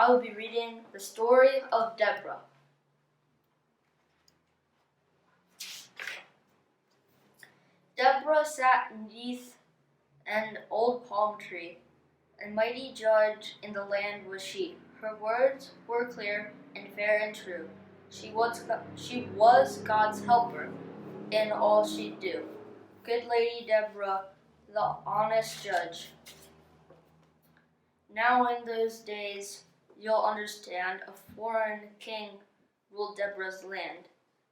I will be reading the story of Deborah. Deborah sat beneath an old palm tree. A mighty judge in the land was she. Her words were clear and fair and true. She was God's helper in all she'd do. Good Lady Deborah, the honest judge. Now in those days, you'll understand, a foreign king ruled Deborah's land.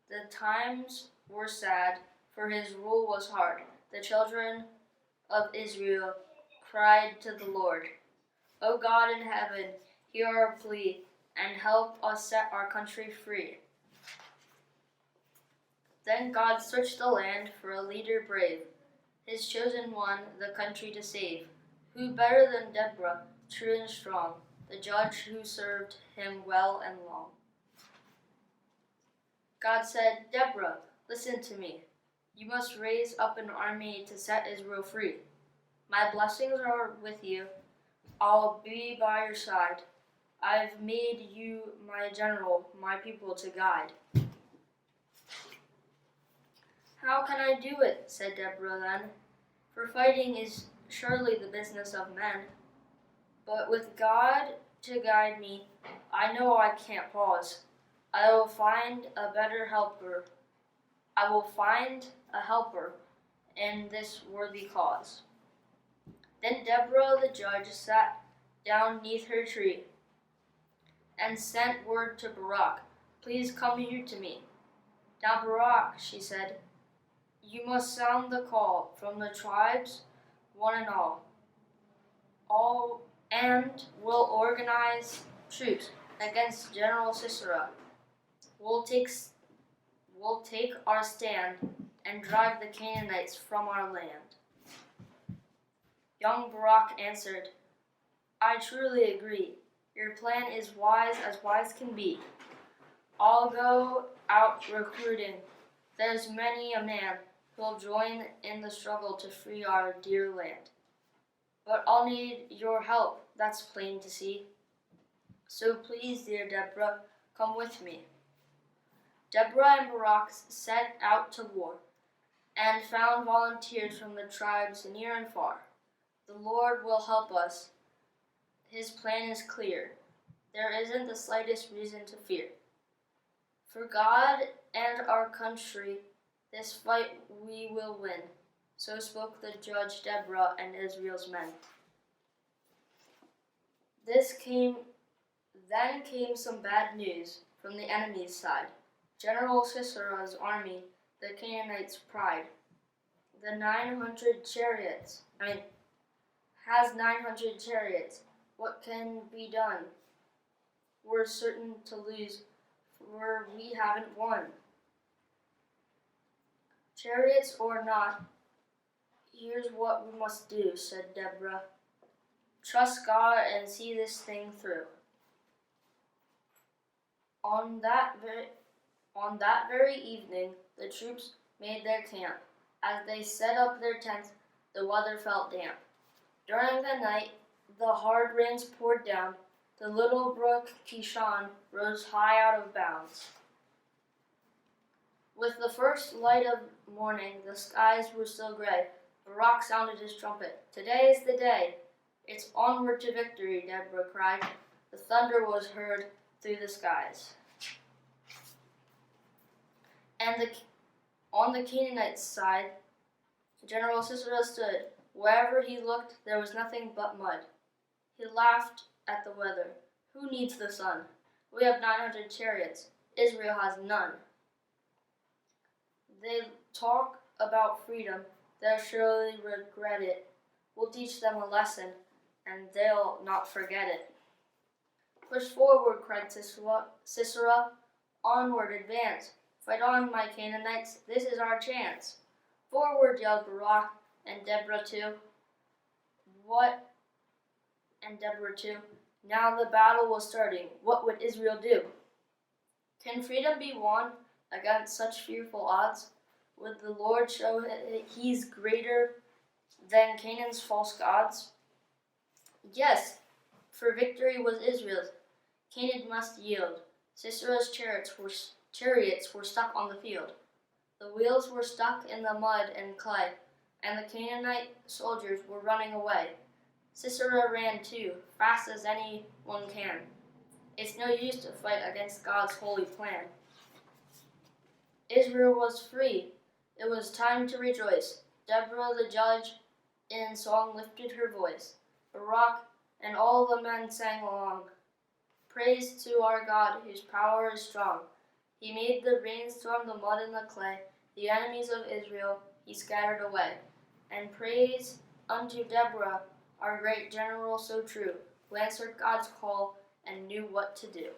The times were sad, for his rule was hard. The children of Israel cried to the Lord. O God in heaven, hear our plea, and help us set our country free. Then God searched the land for a leader brave, his chosen one the country to save. Who better than Deborah, true and strong, the judge who served him well and long. God said, Deborah, listen to me. You must raise up an army to set Israel free. My blessings are with you. I'll be by your side. I've made you my general, my people to guide. How can I do it? Said Deborah then. For fighting is surely the business of men. But with God to guide me, I know I can't pause. I will find a better helper. I will find a helper in this worthy cause. Then Deborah the judge sat down neath her tree and sent word to Barak, please come here to me. Now Barak, she said, you must sound the call from the tribes, one and all, and will organize troops against General Sisera. We'll take our stand and drive the Canaanites from our land. Young Barak answered, I truly agree. Your plan is wise as wise can be. I'll go out recruiting. There's many a man who'll join in the struggle to free our dear land. But I'll need your help, that's plain to see. So please, dear Deborah, come with me. Deborah and Barak set out to war and found volunteers from the tribes near and far. The Lord will help us. His plan is clear. There isn't the slightest reason to fear. For God and our country, this fight we will win. So spoke the judge Deborah and Israel's men. Then came some bad news from the enemy's side. General Sisera's army, the Canaanites' pride, has 900 chariots. What can be done? We're certain to lose, for we haven't won. Chariots or not, here's what we must do, said Deborah. Trust God and see this thing through. On that very evening, the troops made their camp. As they set up their tents, the weather felt damp. During the night, the hard rains poured down. The little brook Kishon rose high out of bounds. With the first light of morning, the skies were still gray. Barak sounded his trumpet. Today is the day. It's onward to victory, Deborah cried. The thunder was heard through the skies. And on the Canaanites' side, General Sisera stood. Wherever he looked, there was nothing but mud. He laughed at the weather. Who needs the sun? We have 900 chariots. Israel has none. They talk about freedom. They'll surely regret it. We'll teach them a lesson, and they'll not forget it. Push forward, cried Sisera. Onward, advance. Fight on, my Canaanites. This is our chance. Forward, yelled Barak, and Deborah too. And Deborah too. Now the battle was starting. What would Israel do? Can freedom be won against such fearful odds? Would the Lord show he's greater than Canaan's false gods? Yes, for victory was Israel's. Canaan must yield. Sisera's chariots were stuck on the field. The wheels were stuck in the mud and clay, and the Canaanite soldiers were running away. Sisera ran too, fast as anyone can. It's no use to fight against God's holy plan. Israel was free. It was time to rejoice. Deborah the judge in song lifted her voice. Barak and all the men sang along. Praise to our God, whose power is strong. He made the rainstorm, the mud and the clay. The enemies of Israel he scattered away. And praise unto Deborah, our great general so true, who answered God's call and knew what to do.